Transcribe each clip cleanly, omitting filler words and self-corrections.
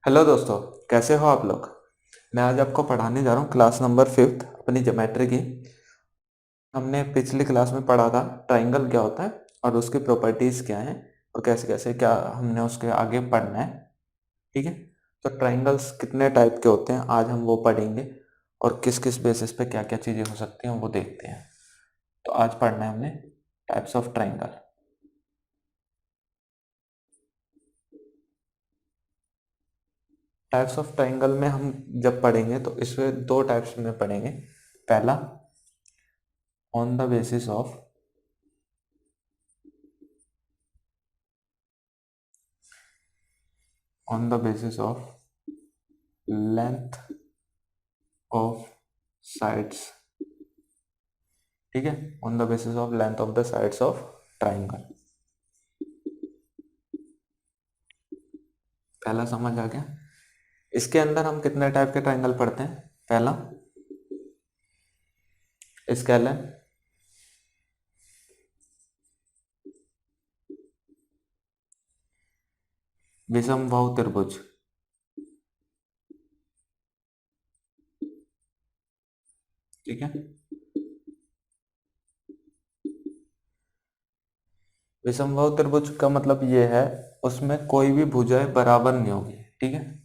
Hello दोस्तों, कैसे हो आप लोग। मैं आज आपको पढ़ाने जा रहा हूँ क्लास नंबर 5 अपनी ज्योमेट्री की। हमने पिछली क्लास में पढ़ा था ट्राइंगल क्या होता है और उसकी प्रॉपर्टीज़ क्या हैं और कैसे कैसे क्या हमने उसके आगे पढ़ना है। ठीक है, तो ट्राइंगल्स कितने टाइप के होते हैं आज हम वो पढ़ेंगे और किस किस बेसिस पे क्या क्या चीज़ें हो सकती हैं वो देखते हैं। तो आज पढ़ना है हमने types of triangle. Types of triangle में हम जब पढ़ेंगे तो इसमें दो टाइप्स में पढ़ेंगे। पहला, on the basis of length of sides. ठीक है, on the basis of length of the sides of triangle. पहला समझ आ गया। इसके अंदर हम कितने टाइप के ट्राइंगल पढ़ते हैं। पहला, स्केलर। विषमबाहु त्रिभुज। ठीक है, विषमबाहु त्रिभुज का मतलब ये है उसमें कोई भी भुजाएं बराबर नहीं होगी। ठीक है,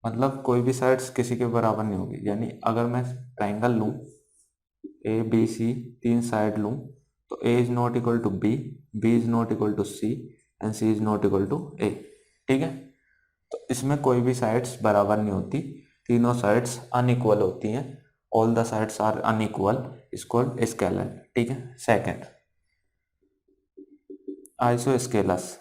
मतलब कोई भी साइड्स किसी के बराबर नहीं होगी। यानी अगर मैं ट्राइंगल लूं ए बी सी, तीन साइड लूं तो A is not equal to B, B is not equal to C and C is not equal to A. ठीक है, तो इसमें कोई भी साइड्स बराबर नहीं होती, तीनों साइड्स अनइक्वल होती हैं। All the sides are unequal is called scalene. ठीक है, सेकंड, आइसोस्केलस।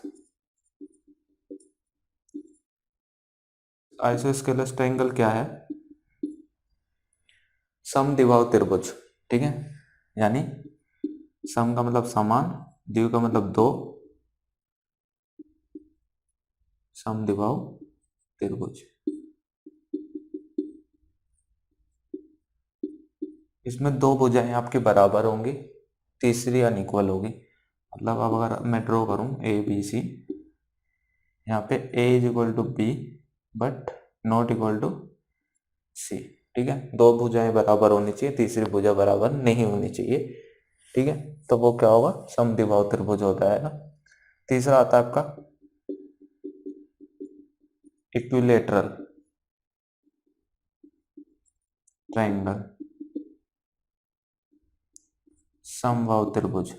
आइसोस्केलस ट्रायंगल क्या है। समद्विबाहु त्रिभुज। ठीक है, यानी सम का मतलब समान, द्वि का मतलब दो, समद्विबाहु त्रिभुज। इसमें दो भुजाएं आपकी बराबर होंगी, तीसरी अनइक्वल होगी। मतलब अब अगर मैं ड्रॉ करूं ए बी सी, यहाँ पे A is equal to B but not equal to C. ठीक है, दो भुजाएं बराबर होनी चाहिए, तीसरी भुजा बराबर नहीं होनी चाहिए। ठीक है, तो वो क्या होगा, समद्विबाहु त्रिभुज हो जाएगा। तीसरा आता है आपका इक्विलेटरल ट्राइंगल, समबाहु त्रिभुज।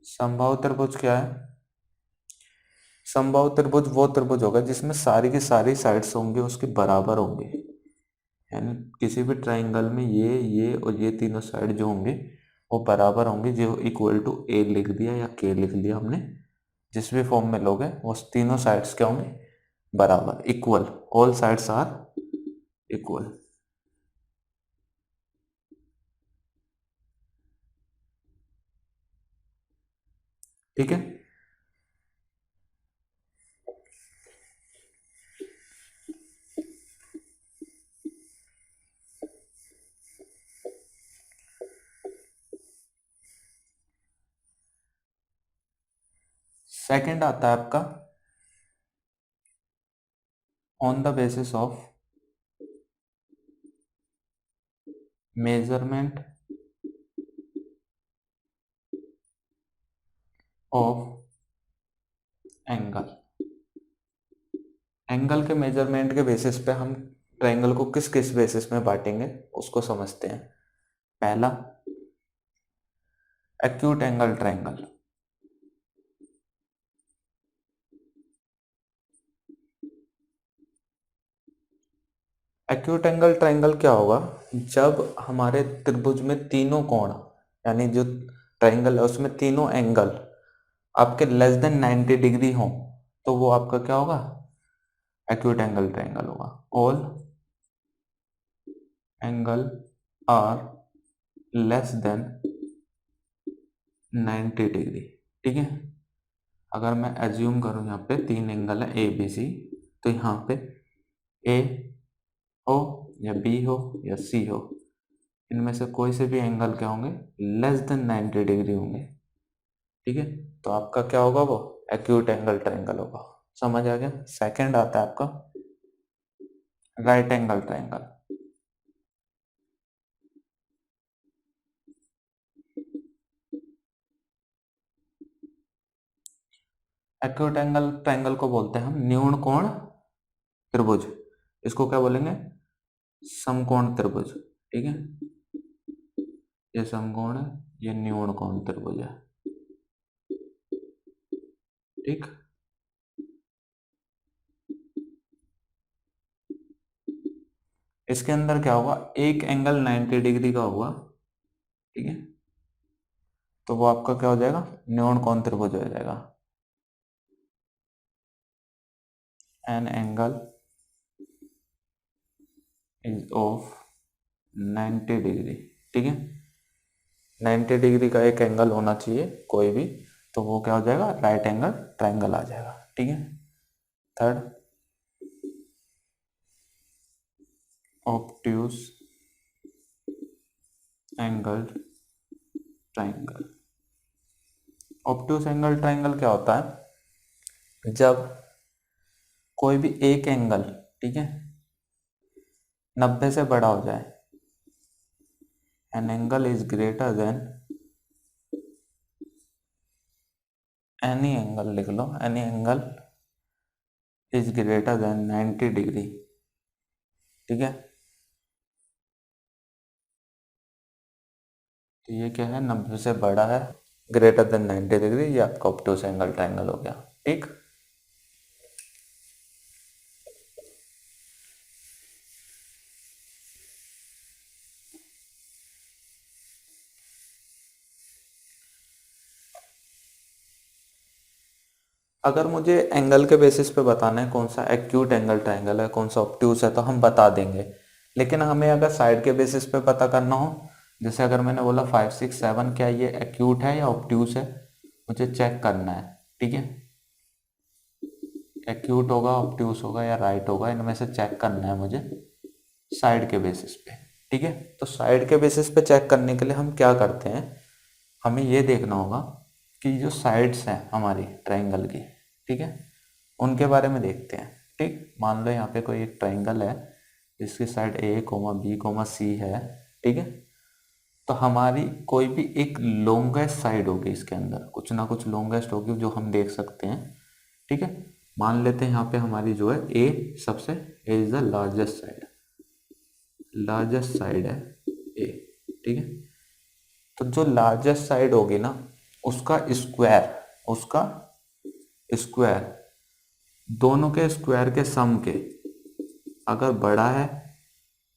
समबाहु त्रिभुज क्या है। समबाहु त्रिभुज वो त्रिभुज होगा जिसमें सारी की सारी साइड्स होंगी उसके बराबर होंगे। यानी किसी भी ट्राइंगल में ये और ये तीनों साइड जो होंगे वो बराबर होंगे। जो इक्वल टू ए लिख दिया या के लिख दिया हमने, जिस भी फॉर्म में लोगे वो तीनों साइड्स क्या होंगे, बराबर, equal. All sides are equal. ठीक है, सेकंड आता है आपका on the basis of measurement of angle. Angle के मेजरमेंट के बेसिस पे हम ट्रायंगल को किस किस बेसिस में बांटेंगे उसको समझते हैं। पहला, acute angle triangle. Acute angle triangle क्या होगा, जब हमारे त्रिभुज में तीनों कोण, यानी जो ट्रायंगल है उसमें तीनों एंगल आपके लेस देन 90 डिग्री हो तो वो आपका क्या होगा, एक्यूट एंगल ट्रायंगल होगा। All angle are less than 90 degree. ठीक है, अगर मैं एज्यूम करूं यहाँ पे तीन एंगल है ए बी सी, तो यहाँ पे ए हो या बी हो या सी हो, इनमें से कोई से भी एंगल क्या होंगे, लेस देन 90 डिग्री होंगे। ठीक है, तो आपका क्या होगा, वो एक्यूट एंगल ट्रायंगल होगा। समझ आ गया। सेकंड आता है आपका right angle triangle. Acute angle triangle को बोलते हैं हम न्यून कोण त्रिभुज। इसको क्या बोलेंगे? समकोण त्रिभुज। ठीक है, ये समकोण है, ये न्यून कोण त्रिभुज है। ठीक, इसके अंदर क्या होगा, एक एंगल 90 डिग्री का होगा। ठीक है, तो वो आपका क्या हो जाएगा, न्यून कोण त्रिभुज हो जाएगा। N angle is of 90 degree. ठीक है, 90 डिग्री का एक एंगल होना चाहिए कोई भी, तो वो क्या हो जाएगा, राइट एंगल ट्रायंगल आ जाएगा। ठीक है, third obtuse angle triangle. Obtuse angle triangle क्या होता है, जब कोई भी एक एंगल, ठीक है, 90 से बड़ा हो जाए, an angle is greater than, any angle लिख लो, any angle is greater than 90 degree. ठीक है, तो ये क्या है, 90 से बड़ा है, ग्रेटर देन 90 डिग्री, ये आपका ऑब्ट्यूज एंगल ट्रायंगल हो गया। ठीक, अगर मुझे एंगल के बेसिस पे बताना है कौन सा एक्यूट एंगल ट्रायंगल है, कौन सा ऑब्ट्यूज है, तो हम बता देंगे। लेकिन हमें अगर साइड के बेसिस पे पता करना हो, जैसे अगर मैंने बोला 5 6 7, क्या ये एक्यूट है या ऑब्ट्यूज है, मुझे चेक करना है। ठीक है, एक्यूट होगा, ऑब्ट्यूज होगा या राइट होगा, इनमें से चेक करना है मुझे साइड के बेसिस पे। ठीक है, तो साइड के बेसिस पे चेक करने के लिए हम क्या करते हैं, हमें ये देखना होगा कि जो साइड्स हैं हमारी ट्रायंगल की, ठीक है, उनके बारे में देखते हैं। ठीक, मान लो यहाँ पे कोई एक ट्रायंगल है जिसकी साइड ए कोमा बी कोमा सी है। ठीक है, तो हमारी कोई भी एक लॉन्गेस्ट साइड होगी, इसके अंदर कुछ ना कुछ लॉन्गेस्ट होगी जो हम देख सकते हैं। ठीक है, मान लेते हैं यहाँ पे हमारी जो है ए सबसे, A is the largest side, largest side है ए। ठीक है, तो जो लार्जेस्ट साइड होगी ना, उसका स्क्वायर, उसका स्क्वायर दोनों के स्क्वायर के सम के अगर बड़ा है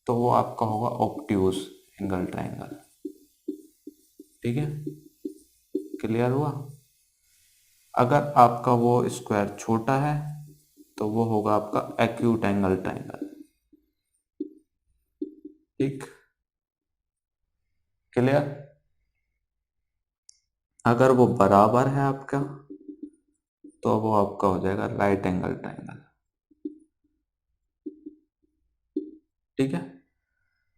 तो वो आपका होगा ऑब्ट्यूज एंगल ट्रायंगल। ठीक है, क्लियर हुआ। अगर आपका वो स्क्वायर छोटा है तो वो होगा आपका एक्यूट एंगल ट्रायंगल। ठीक, क्लियर। अगर वो बराबर है आपका तो वो आपका हो जाएगा राइट एंगल ट्रायंगल। ठीक है,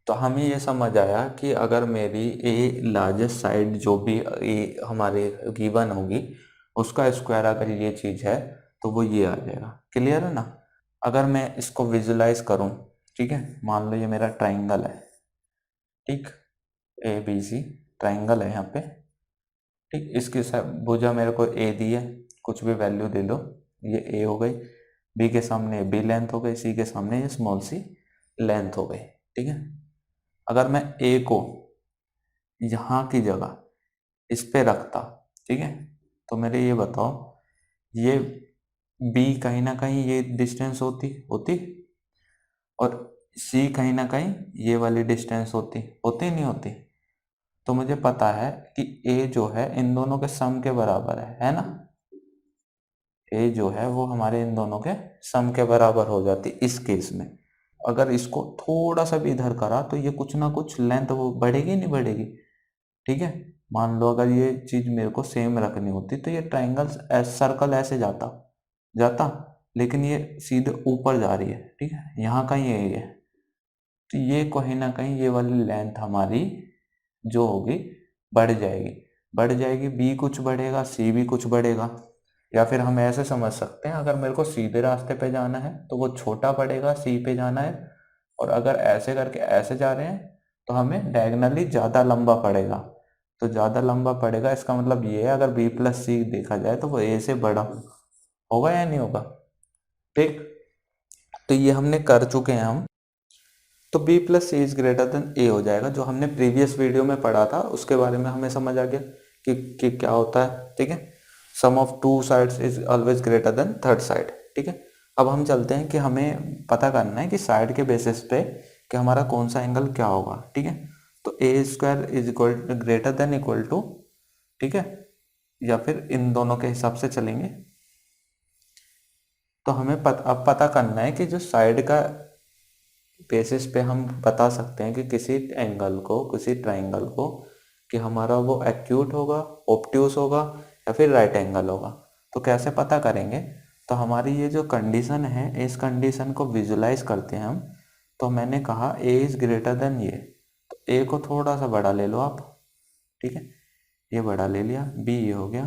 तो हमें ये समझ आया कि अगर मेरी ए लार्जेस्ट साइड जो भी ए हमारे गिवन होगी, उसका स्क्वायर अगर ये चीज है तो वो ये आ जाएगा। क्लियर है ना। अगर मैं इसको विजुलाइज करूं, ठीक है, मान लो ये मेरा ट्राइंगल है। ठीक, ए बी सी ट्राइंगल है यहाँ पे। ठीक, इसकी भुजा मेरे को ए दी है, कुछ भी वैल्यू दे दो, ये ए हो गई, बी के सामने बी लेंथ हो गई, सी के सामने ये स्मॉल सी लेंथ हो गई। ठीक है, अगर मैं ए को यहाँ की जगह इस पे रखता, ठीक है, तो मेरे ये बताओ, ये बी कहीं ना कहीं ये डिस्टेंस होती होती और सी कहीं ना कहीं ये वाली डिस्टेंस होती होती नहीं होती। तो मुझे पता है कि ए जो है इन दोनों के सम के बराबर है ना। ए जो है वो हमारे इन दोनों के सम के बराबर हो जाती इस केस में। अगर इसको थोड़ा सा भी इधर करा तो ये कुछ ना कुछ लेंथ वो बढ़ेगी नहीं बढ़ेगी। ठीक है, मान लो अगर ये चीज मेरे को सेम रखनी होती तो ये ट्राइंगल सर्कल ऐसे जाता जाता, लेकिन ये सीधे ऊपर जा रही है। ठीक है, यहाँ का ये है, तो ये कहीं ना कहीं ये वाली लेंथ हमारी जो होगी बढ़ जाएगी, बढ़ जाएगी, बी कुछ बढ़ेगा सी भी कुछ बढ़ेगा। या फिर हम ऐसे समझ सकते हैं, अगर मेरे को सीधे रास्ते पे जाना है तो वो छोटा पड़ेगा, सी पे जाना है, और अगर ऐसे करके ऐसे जा रहे हैं तो हमें डायगनली ज़्यादा लंबा पड़ेगा। तो ज़्यादा लंबा पड़ेगा इसका मतलब ये है, अगर बी प्लस सी देखा जाए तो वो ए से बड़ा होगा या नहीं होगा। ठीक, तो ये हमने कर चुके हैं हम। तो b plus C is greater than A हो जाएगा, जो हमने प्रीवियस वीडियो में पढ़ा था उसके बारे में हमें समझ आ गया कि क्या होता है। ठीक है, sum of two sides is always greater than third side. ठीक है, अब हम चलते हैं कि हमें पता करना है कि साइड के बेसिस पे कि हमारा कौन सा एंगल क्या होगा। ठीक है, तो A square is equal greater than equal to, ठीक है, या फिर इन दोनों के हिसाब से चलेंगे। तो हमें अब पता करना है कि जो साइड का बेसिस पे हम बता सकते हैं कि किसी एंगल को, किसी ट्राइंगल को, कि हमारा वो एक्यूट होगा, ऑब्ट्यूस होगा या फिर राइट एंगल होगा। तो कैसे पता करेंगे, तो हमारी ये जो कंडीशन है इस कंडीशन को विजुलाइज करते हैं हम। तो मैंने कहा ए इज ग्रेटर देन ये, तो ए को थोड़ा सा बड़ा ले लो आप। ठीक है, ये बड़ा ले लिया, बी ये हो गया।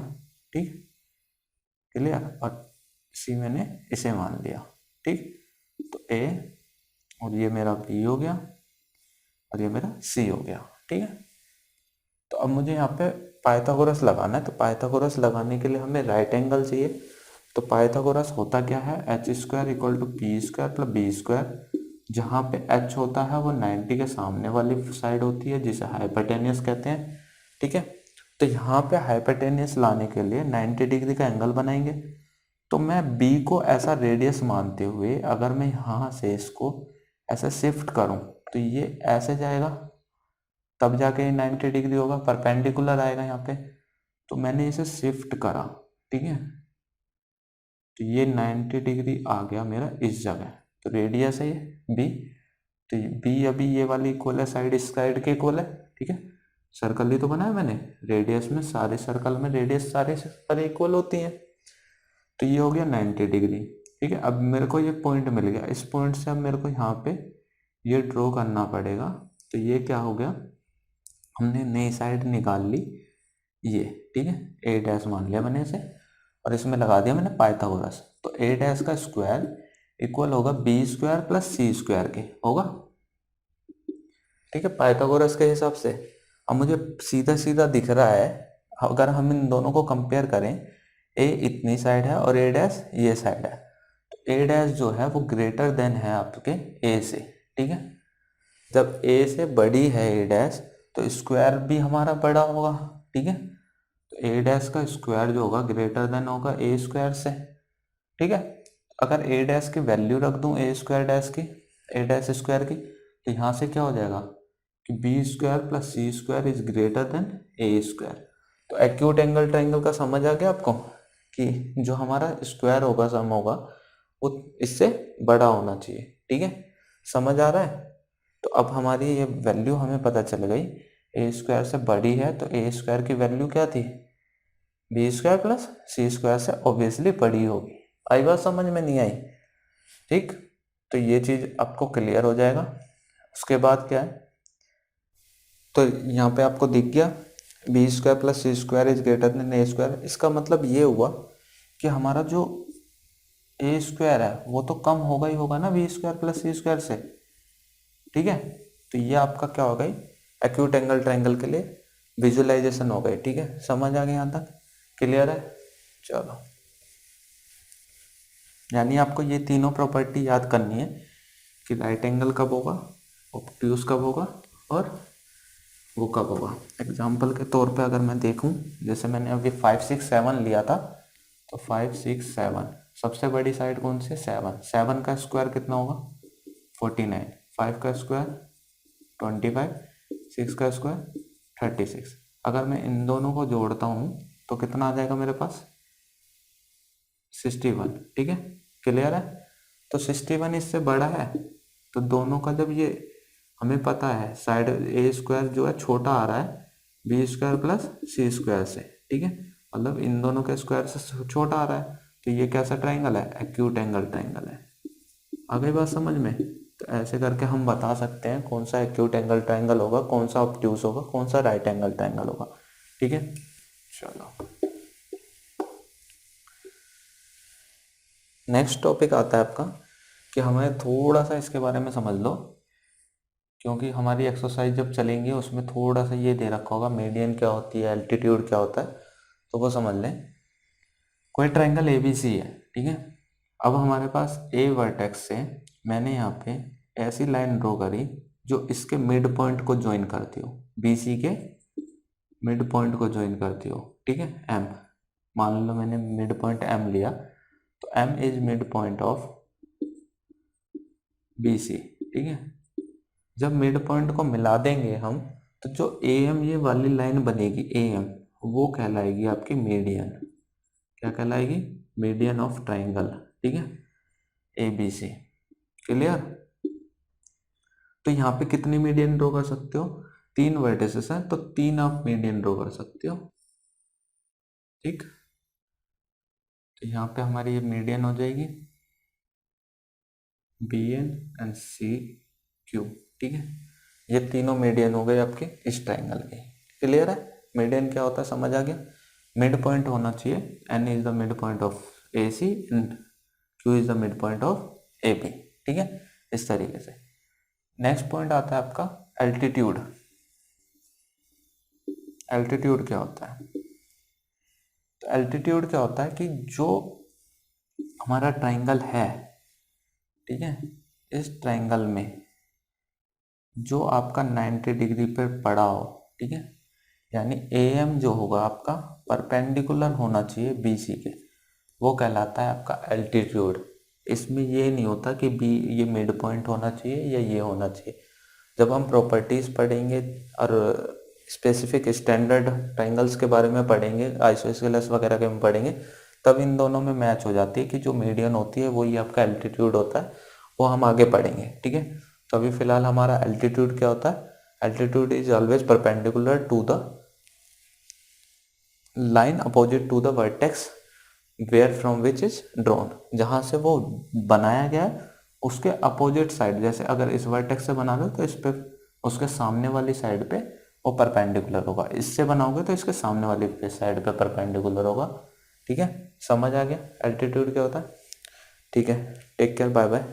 ठीक, क्लियर, और सी मैंने इसे मान लिया। ठीक, तो ए, और ये मेरा बी हो गया और ये मेरा सी हो गया। ठीक है, तो अब मुझे यहाँ पे पाइथागोरस लगाना है। तो पाइथागोरस लगाने के लिए हमें राइट एंगल चाहिए। तो पाइथागोरस होता क्या है, H square equal to P square plus B square. जहाँ पे एच होता है वो 90 के सामने वाली साइड होती है जिसे हाइपोटेनियस कहते हैं। ठीक है, तो यहाँ पे हाइपोटेनियस लाने के लिए 90 डिग्री का एंगल बनाएंगे। तो मैं बी को ऐसा रेडियस मानते हुए अगर मैं यहाँ से इसको ऐसे शिफ्ट करूँ तो ये ऐसे जाएगा, तब जाके 90 डिग्री होगा, परपेंडिकुलर आएगा यहाँ पे। तो मैंने इसे शिफ्ट करा, ठीक है, तो ये 90 डिग्री आ गया मेरा इस जगह। तो रेडियस है ये बी, तो बी अभी ये वाली इक्वल है साइड, इस साइड के इक्वल है। ठीक है, सर्कल ही तो बनाया मैंने, रेडियस में सारे सर्कल में रेडियस सारे इक्वल होती हैं। तो ये हो गया 90 डिग्री। ठीक है, अब मेरे को ये पॉइंट मिल गया, इस पॉइंट से अब मेरे को यहाँ पे ये ड्रॉ करना पड़ेगा। तो ये क्या हो गया, हमने नई साइड निकाल ली ये। ठीक है, ए डैश मान लिया मैंने इसे और इसमें लगा दिया मैंने पाइथागोरस। तो ए डैश का स्क्वायर इक्वल होगा B square plus C square के होगा। ठीक है, पाइथागोरस के हिसाब से। अब मुझे सीधा सीधा दिख रहा है, अगर हम इन दोनों को कंपेयर करें, ए इतनी साइड है और ए डैश ये साइड है, तो ए डैश जो है वो ग्रेटर देन है आपके ए से। ठीक है, जब ए से बड़ी है ए डैश तो स्क्वायर भी हमारा बड़ा होगा। ठीक है, तो ए डैश का स्क्वायर जो होगा ग्रेटर देन होगा ए स्क्वायर से। ठीक है, अगर ए डैश की वैल्यू रख दूं ए स्क्वायर डैश की, ए डैश स्क्वायर की, तो यहाँ से क्या हो जाएगा कि B square plus C square is greater than A square. तो एक्यूट एंगल ट्राइंगल का समझ आ गया आपको कि जो हमारा स्क्वायर होगा, सम होगा, वो इससे बड़ा होना चाहिए। ठीक है, समझ आ रहा है। तो अब हमारी ये वैल्यू हमें पता चल गई, ए स्क्वायर से बड़ी है तो ए स्क्वायर की वैल्यू क्या थी, B square plus C square से ऑब्वियसली बड़ी होगी। आई बात समझ में, नहीं आई? ठीक, तो ये चीज आपको क्लियर हो जाएगा। उसके बाद क्या है, तो यहाँ पे आपको दिख गया B square plus C square is greater than A square. इसका मतलब ये हुआ कि हमारा जो ए स्क्वायर है वो तो कम होगा ही होगा ना B square plus C square से। ठीक है, तो ये आपका क्या हो गई, एक्यूट एंगल ट्राइंगल के लिए विजुअलाइजेशन हो गई। ठीक है, समझ आ गया यहाँ तक, क्लियर है? चलो, यानी आपको ये तीनों प्रॉपर्टी याद करनी है कि राइट एंगल कब होगा, ऑब्ट्यूस कब होगा और वो कब होगा। एग्जाम्पल के तौर पे अगर मैं देखूं, जैसे मैंने अभी 5 6 7 लिया था, तो 5 6 7 सबसे बड़ी साइड कौन सी, 7। 7 का स्क्वायर कितना होगा, 49। 5 का स्क्वायर 25, 6 का स्क्वायर 36। अगर मैं इन दोनों को जोड़ता हूँ तो कितना आ जाएगा मेरे पास, 61। ठीक है, क्लियर है? तो 61 इससे बड़ा है, तो दोनों का जब ये हमें पता है साइड ए स्क्वायर जो है छोटा आ रहा है B square plus C square से। ठीक है, मतलब इन दोनों के स्क्वायर से छोटा आ रहा है, तो ये कैसा ट्राइंगल है, एक्यूट एंगल ट्राइंगल है। आ गई बात समझ में? तो ऐसे करके हम बता सकते हैं कौन सा एक्यूट एंगल ट्राइंगल होगा, कौन सा ऑब्ट्यूस होगा, कौन सा राइट एंगल ट्राइंगल होगा। ठीक है, चलो नेक्स्ट टॉपिक आता है आपका कि हमें थोड़ा सा इसके बारे में समझ लो, क्योंकि हमारी एक्सरसाइज जब चलेंगे उसमें थोड़ा सा ये दे रखा होगा मीडियन क्या होती है, एल्टीट्यूड क्या होता है, तो वो समझ लें। कोई ट्रायंगल ए बी सी है, ठीक है। अब हमारे पास ए वर्टेक्स से मैंने यहाँ पे ऐसी लाइन ड्रॉ करी जो इसके मिड पॉइंट को ज्वाइन करती हो, बी सी के मिड पॉइंट को ज्वाइन करती हो, ठीक है। एम मान लो मैंने मिड पॉइंट एम लिया, तो M is mid point of B C, ठीक है। जब मिड पॉइंट को मिला देंगे हम, तो जो ए एम ये वाली लाइन बनेगी ए एम, वो कहलाएगी आपकी मीडियन। क्या कहलाएगी? मीडियन ऑफ ट्राइंगल, ठीक है, ए बी सी। क्लियर? तो यहाँ पे कितनी मीडियन ड्रॉ कर सकते हो? 3 वर्टिसेस हैं, तो 3 आप मीडियन ड्रॉ कर सकते हो, ठीक। तो यहाँ पे हमारी ये मीडियन हो जाएगी B N and C Q, ठीक है। ये तीनों मीडियन हो गए आपके इस ट्राइंगल के। क्लियर है? मीडियन क्या होता है समझ आ गया? मिड पॉइंट होना चाहिए, N is the mid point of A C and Q is the mid point of A B, ठीक है, इस तरीके से। नेक्स्ट पॉइंट आता है आपका एल्टीट्यूड। एल्टीट्यूड क्या होता है? तो एल्टीट्यूड क्या होता है कि जो हमारा ट्राइंगल है, ठीक है, इस ट्राइंगल में जो आपका 90 डिग्री पर पड़ा हो, ठीक है, यानी ए एम जो होगा आपका परपेंडिकुलर होना चाहिए बी सी के, वो कहलाता है आपका एल्टीट्यूड। इसमें ये नहीं होता कि बी ये मिड पॉइंट होना चाहिए या ये होना चाहिए। जब हम प्रॉपर्टीज पढ़ेंगे और स्पेसिफिक स्टैंडर्ड ट्राइंगल्स के बारे में पढ़ेंगे, आइसोसेलेस वगैरह के में पढ़ेंगे, तब इन दोनों में मैच हो जाती है कि जो मीडियन होती है वही आपका एल्टीट्यूड होता है, वो हम आगे पढ़ेंगे, ठीक है। तो अभी फिलहाल हमारा एल्टीट्यूड क्या होता है? Altitude is always perpendicular to the line opposite to the vertex where from which is drawn, जहां से वो बनाया गया है उसके अपोजिट साइड। जैसे अगर इस वर्टेक्स से बना लो तो इस पे उसके सामने वाली साइड पे वो परपेंडिकुलर होगा, इससे बनाओगे तो इसके सामने वाली साइड पे परपेंडिकुलर होगा, ठीक है। समझ आ गया एल्टीट्यूड क्या होता है? ठीक है, टेक केयर, बाय बाय।